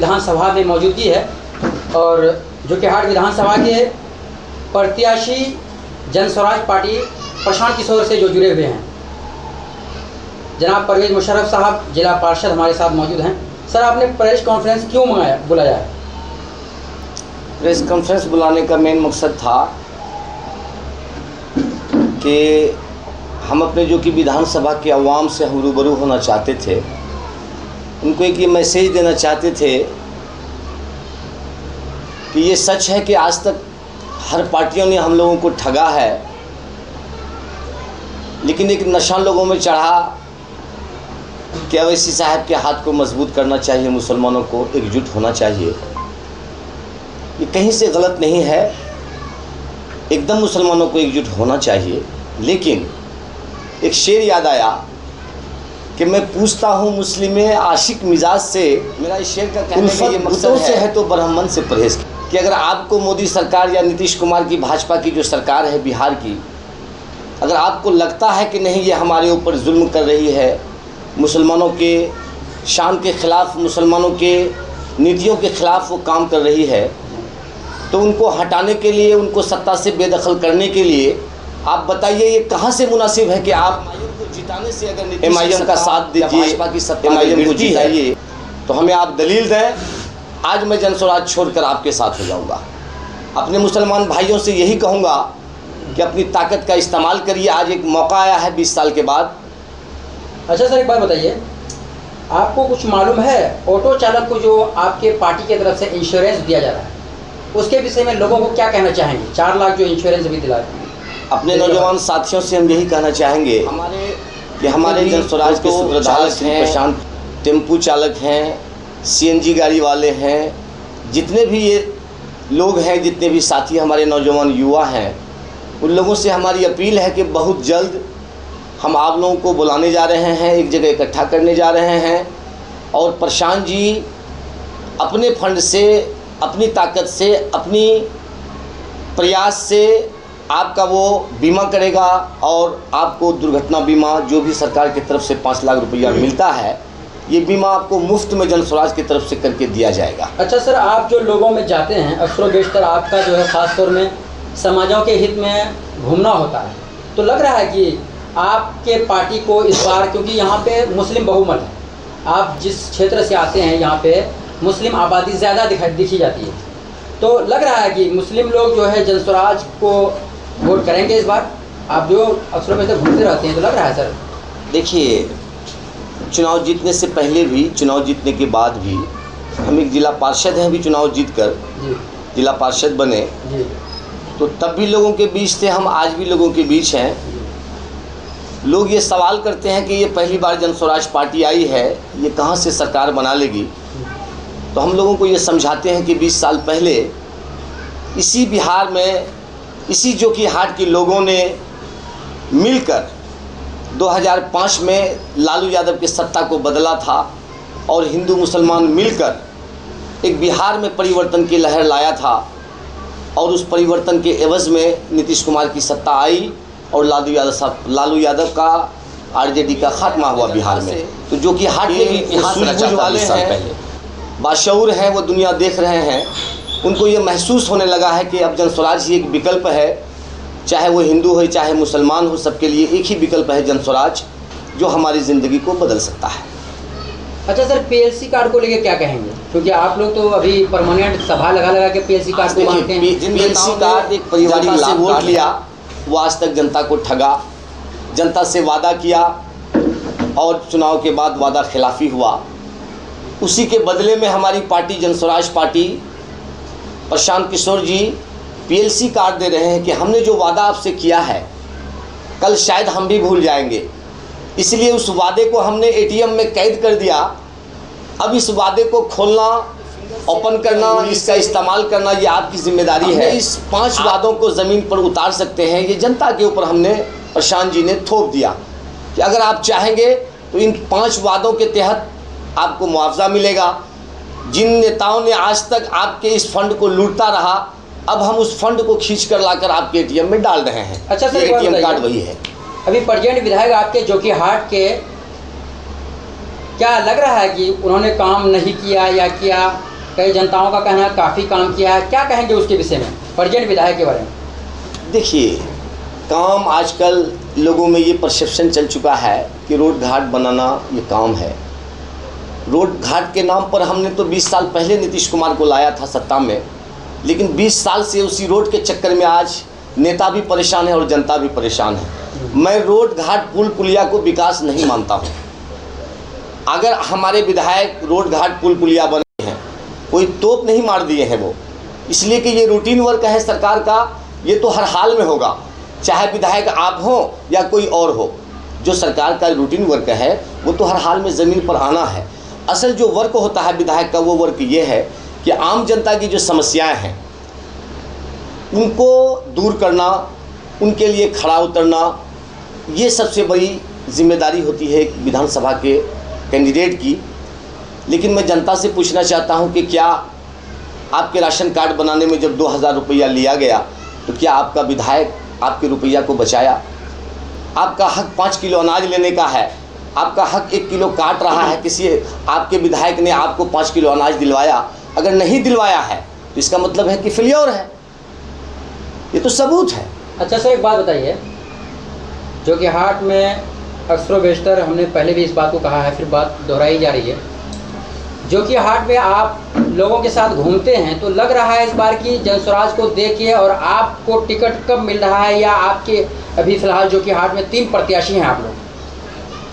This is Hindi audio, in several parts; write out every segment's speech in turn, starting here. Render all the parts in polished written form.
विधानसभा में मौजूदगी है और जोकीहाट विधानसभा के प्रत्याशी जनस्वराज पार्टी प्रशांत किशोर से जो जुड़े हुए हैं, जनाब परवेज मुशर्रफ साहब जिला पार्षद हमारे साथ मौजूद हैं। सर, आपने प्रेस कॉन्फ्रेंस क्यों बुलाया है? प्रेस कॉन्फ्रेंस बुलाने का मेन मकसद था कि हम अपने जो कि विधानसभा के अवाम से हम रूबरू होना चाहते थे, उनको एक ये मैसेज देना चाहते थे कि ये सच है कि आज तक हर पार्टियों ने हम लोगों को ठगा है, लेकिन एक नशा लोगों में चढ़ा कि अवैसी साहब के हाथ को मजबूत करना चाहिए, मुसलमानों को एकजुट होना चाहिए। ये कहीं से गलत नहीं है, एकदम मुसलमानों को एकजुट होना चाहिए। लेकिन एक शेर याद आया कि मैं पूछता हूँ मुस्लिम आशिक मिजाज से, मेरा इस शेर का कहने का ये मकसद है तो ब्राह्मण से परहेज कि अगर आपको मोदी सरकार या नीतीश कुमार की भाजपा की जो सरकार है बिहार की, अगर आपको लगता है कि नहीं ये हमारे ऊपर जुल्म कर रही है, मुसलमानों के शान के ख़िलाफ़, मुसलमानों के नीतियों के ख़िलाफ़ वो काम कर रही है, तो उनको हटाने के लिए, उनको सत्ता से बेदखल करने के लिए आप बताइए ये कहाँ से मुनासिब है कि आप को जिताने से अगर एमआईएम का साथ दीजिए, भाजपा की सत्ता एमआईएम को जिताइए, तो हमें आप दलील दें। आज मैं जनस्वराज छोड़कर आपके साथ हो जाऊँगा। अपने मुसलमान भाइयों से यही कहूँगा कि अपनी ताकत का इस्तेमाल करिए। आज एक मौका आया है 20 साल के बाद। अच्छा सर, एक बात बताइए, आपको कुछ मालूम है ऑटो चालक को जो आपके पार्टी की तरफ से इंश्योरेंस दिया जा रहा है, उसके विषय में लोगों को क्या कहना चाहेंगे? 4 लाख जो इंश्योरेंस भी दिला अपने नौजवान साथियों से हम यही कहना चाहेंगे कि हमारे जनस्वराज के सूत्रधार हैं, प्रशांत टेम्पू चालक हैं, सीएनजी गाड़ी वाले हैं, जितने भी ये लोग हैं, जितने भी साथी हमारे नौजवान युवा हैं, उन लोगों से हमारी अपील है कि बहुत जल्द हम आप लोगों को बुलाने जा रहे हैं, एक जगह इकट्ठा करने जा रहे हैं और प्रशांत जी अपने फंड से, अपनी ताकत से, अपनी प्रयास से आपका वो बीमा करेगा और आपको दुर्घटना बीमा जो भी सरकार की तरफ से 5 लाख रुपया मिलता है, ये बीमा आपको मुफ्त में जनस्वराज की तरफ से करके दिया जाएगा। अच्छा सर, आप जो लोगों में जाते हैं, अक्सर बेशतर आपका जो है ख़ास तौर में समाजों के हित में घूमना होता है, तो लग रहा है कि आपके पार्टी को इस बार, क्योंकि यहाँ पे मुस्लिम बहुमत है, आप जिस क्षेत्र से आते हैं यहाँ पे मुस्लिम आबादी ज़्यादा दिखी जाती है, तो लग रहा है कि मुस्लिम लोग जो है जनस्वराज को वोट करेंगे इस बार? आप जो अक्सर में से घूमते रहते हैं, तो लग रहा है सर? देखिए, चुनाव जीतने से पहले भी, चुनाव जीतने के बाद भी, हम एक जिला पार्षद हैं, भी चुनाव जीतकर जिला पार्षद बने, तो तब भी लोगों के बीच थे, हम आज भी लोगों के बीच हैं। लोग ये सवाल करते हैं कि ये पहली बार जनस्वराज पार्टी आई है, ये कहाँ से सरकार बना लेगी, तो हम लोगों को ये समझाते हैं कि 20 साल पहले इसी बिहार में, इसी जोकीहाट के लोगों ने मिलकर 2005 में लालू यादव की सत्ता को बदला था और हिंदू मुसलमान मिलकर एक बिहार में परिवर्तन की लहर लाया था और उस परिवर्तन के एवज़ में नीतीश कुमार की सत्ता आई और लालू यादव का आरजेडी का खात्मा हुआ बिहार में। तो जोकीहाट के भी इतिहास रचाने वाले हैं, बाशऊर हैं, वो दुनिया देख रहे हैं, उनको ये महसूस होने लगा है कि अब जनस्वराज ही एक विकल्प है, चाहे वो हिंदू हो चाहे मुसलमान हो, सबके लिए एक ही विकल्प है जनस्वराज, जो हमारी ज़िंदगी को बदल सकता है। अच्छा सर, पीएलसी कार्ड को लेके क्या कहेंगे? क्योंकि आप लोग तो अभी परमानेंट सभा लगा के पीएलसी कार्ड को मांगते हैं। पीएलसी कार्ड एक परिवार से वोट लिया, वो आज तक जनता को ठगा, जनता से वादा किया और चुनाव के बाद वादा खिलाफी हुआ। उसी के बदले में हमारी पार्टी जनस्वराज पार्टी, प्रशांत किशोर जी पीएलसी कार्ड दे रहे हैं कि हमने जो वादा आपसे किया है, कल शायद हम भी भूल जाएंगे, इसलिए उस वादे को हमने एटीएम में कैद कर दिया। अब इस वादे को खोलना, ओपन करना, इसका इस्तेमाल करना, ये आपकी जिम्मेदारी है। इस 5 वादों को ज़मीन पर उतार सकते हैं, ये जनता के ऊपर हमने, प्रशांत जी ने थोप दिया कि अगर आप चाहेंगे तो इन 5 वादों के तहत आपको मुआवजा मिलेगा। जिन नेताओं ने आज तक आपके इस फंड को लूटता रहा, अब हम उस फंड को खींच कर लाकर आपके एटीएम में डाल रहे हैं। अच्छा सर, एटीएम कार्ड वही है। अभी प्रेजेंट विधायक आपके जोकीहाट के, क्या लग रहा है कि उन्होंने काम नहीं किया या किया, कई जनताओं का कहना है काफ़ी काम किया है, क्या कहेंगे उसके विषय में, प्रेजेंट विधायक के बारे में? देखिए, काम आजकल लोगों में ये परसेप्शन चल चुका है कि रोड घाट बनाना ये काम है। रोड घाट के नाम पर हमने तो 20 साल पहले नीतीश कुमार को लाया था सत्ता में, लेकिन 20 साल से उसी रोड के चक्कर में आज नेता भी परेशान है और जनता भी परेशान है। मैं रोड घाट पुल पुलिया को विकास नहीं मानता हूँ। अगर हमारे विधायक रोड घाट पुल पुलिया बने हैं, कोई तोप नहीं मार दिए हैं वो, इसलिए कि ये रूटीन वर्क है सरकार का, ये तो हर हाल में होगा, चाहे विधायक आप हो या कोई और हो। जो सरकार का रूटीन वर्क है वो तो हर हाल में ज़मीन पर आना है। असल जो वर्क होता है विधायक का, वो वर्क ये है कि आम जनता की जो समस्याएं हैं उनको दूर करना, उनके लिए खड़ा उतरना, ये सबसे बड़ी जिम्मेदारी होती है विधानसभा के कैंडिडेट की। लेकिन मैं जनता से पूछना चाहता हूं कि क्या आपके राशन कार्ड बनाने में जब 2000 रुपया लिया गया तो क्या आपका विधायक आपके रुपया को बचाया? आपका हक 5 किलो अनाज लेने का है, आपका हक 1 किलो काट रहा है, किसी आपके विधायक ने आपको 5 किलो अनाज दिलवाया? अगर नहीं दिलवाया है तो इसका मतलब है कि फेलियर है, ये तो सबूत है। अच्छा सर, एक बात बताइए, जो कि हाट में अक्सर बेशतर हमने पहले भी इस बात को कहा है, फिर बात दोहराई जा रही है, जो कि हाट में आप लोगों के साथ घूमते हैं, तो लग रहा है इस बार की जनस्वराज को देखिए और आपको टिकट कब मिल रहा है, या आपके अभी फ़िलहाल जो कि हाट में 3 प्रत्याशी हैं, आप लोग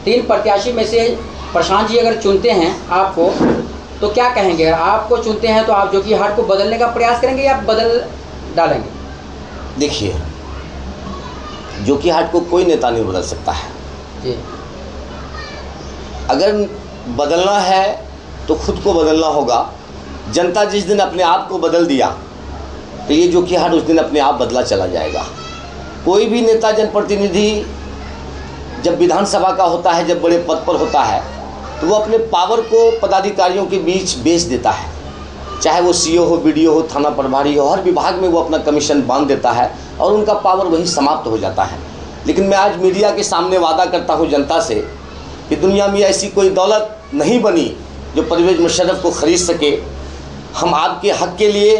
3 प्रत्याशी में से प्रशांत जी अगर चुनते हैं आपको तो क्या कहेंगे? आपको चुनते हैं तो आप जो कि हाट को बदलने का प्रयास करेंगे या बदल डालेंगे? देखिए, जो कि हाट को कोई नेता नहीं बदल सकता है जी। अगर बदलना है तो खुद को बदलना होगा। जनता जिस दिन अपने आप को बदल दिया तो ये जो कि हाट उस दिन अपने आप बदला चला जाएगा। कोई भी नेता जनप्रतिनिधि जब विधानसभा का होता है, जब बड़े पद पर होता है, तो वो अपने पावर को पदाधिकारियों के बीच बेच देता है। चाहे वो सीओ हो, बीडीओ हो, थाना प्रभारी हो, हर विभाग में वो अपना कमीशन बांध देता है और उनका पावर वहीं समाप्त हो जाता है। लेकिन मैं आज मीडिया के सामने वादा करता हूं जनता से कि दुनिया में ऐसी कोई दौलत नहीं बनी जो परवेज़ मुशर्रफ को ख़रीद सके। हम आपके हक़ के लिए,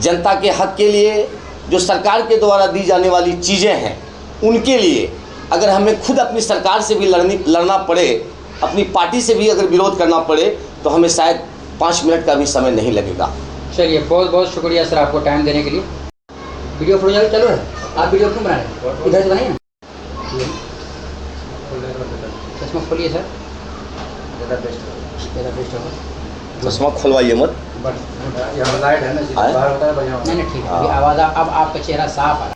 जनता के हक़ के लिए, जो सरकार के द्वारा दी जाने वाली चीज़ें हैं उनके लिए अगर हमें खुद अपनी सरकार से भी लड़ना पड़े, अपनी पार्टी से भी अगर विरोध करना पड़े, तो हमें शायद 5 मिनट का भी समय नहीं लगेगा। चलिए, बहुत बहुत शुक्रिया सर आपको टाइम देने के लिए। वीडियो फोटो चालू है, आप वीडियो क्यों बना रहे हैं? इधर से बनाइए ना, चश्मा खोलिए सर, ज़्यादा बेस्ट होगा। चश्मा खुलवाइए मत, बस यहाँ लाइट है ना, बाहर होता है बढ़िया। नहीं ठीक है, अभी आवाज़ अब आपका चेहरा साफ आ रहा है।